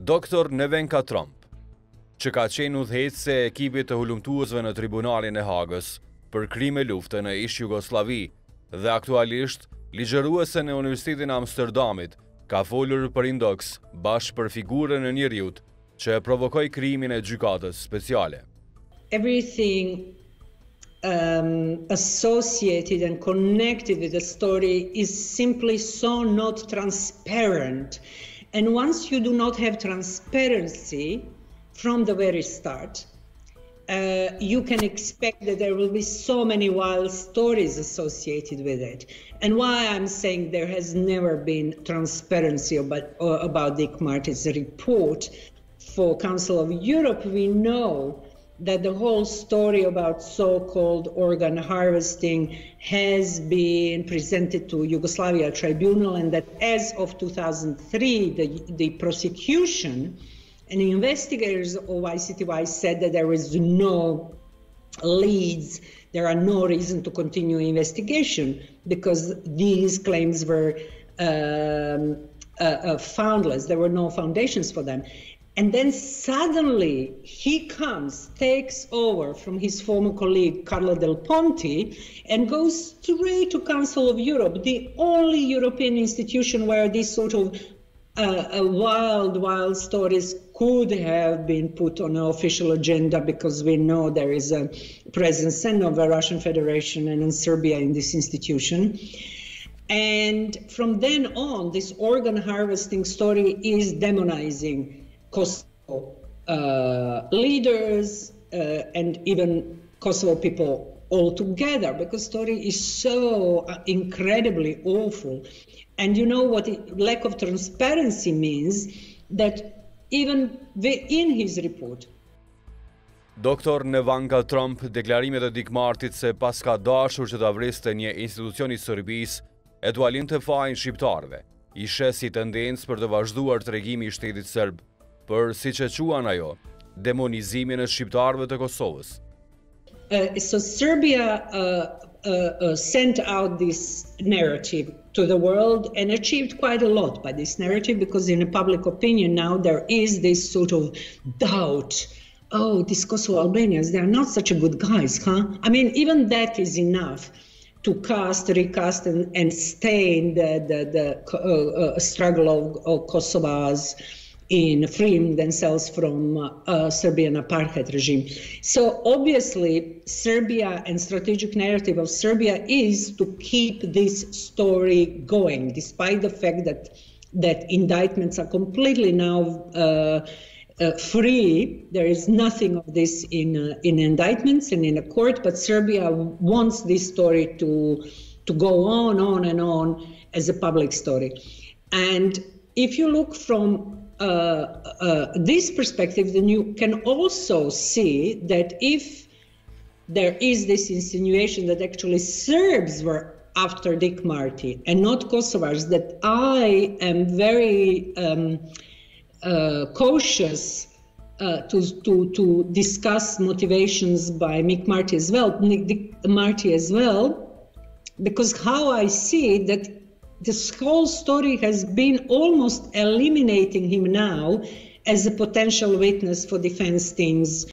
Dr. Nevenka Trump, që ka qenë udhëheqëse e ekipit të hulumtuesve në Tribunalin e Hagës për krime lufte në ish Jugosllavi dhe aktualisht ligjëruese në Universitetin e Amsterdamit, ka folur për indoks bashkë për figurën e njeriut që e provokoi krimin e gjykatës speciale. Everything associated and connected with the story is simply so not transparent. And once you do not have transparency from the very start, you can expect that there will be so many wild stories associated with it. And why I'm saying there has never been transparency about Dick Marty's report for Council of Europe, we know that the whole story about so-called organ harvesting has been presented to Yugoslavia Tribunal, and that as of 2003, the prosecution and the investigators of ICTY said that there is no leads, there are no reason to continue investigation because these claims were foundless, there were no foundations for them. And then suddenly he comes, takes over from his former colleague Carlo Del Ponte and goes straight to Council of Europe, the only European institution where these sort of wild stories could have been put on an official agenda, because we know there is a presence of the Russian Federation and in Serbia in this institution. And from then on, this organ harvesting story is demonizing Kosovo leaders and even Kosovo people altogether, because the story is so incredibly awful. And you know what lack of transparency means, that even in his report. Dr. Nevenka Trump, deklarimet e Dick Martit se pas ka dashur që ta vriste një institucion i Serbisë e t'u alinte fajin shqiptarëve, i sheh si tendencë për të vazhduar tregimi i shtetit serb për, siç e quan ajo, demonizimin e shqiptarëve të Kosovës. So Serbia sent out this narrative to the world and achieved quite a lot by this narrative, because in the public opinion now there is this sort of doubt. Oh, these Kosovo Albanians, they are not such a good guys, huh? I mean, even that is enough to recast and stain the struggle of Kosovars in freeing themselves from Serbian apartheid regime. So obviously Serbia and strategic narrative of Serbia is to keep this story going, despite the fact that indictments are completely now free. There is nothing of this in indictments and in a court, but Serbia wants this story to go on and on as a public story. And if you look from this perspective, then you can also see that if there is this insinuation that actually Serbs were after Dick Marty and not Kosovars, that I am very cautious to discuss motivations by Dick Marty as well, because how I see it, that this whole story has been almost eliminating him now as a potential witness for defense teams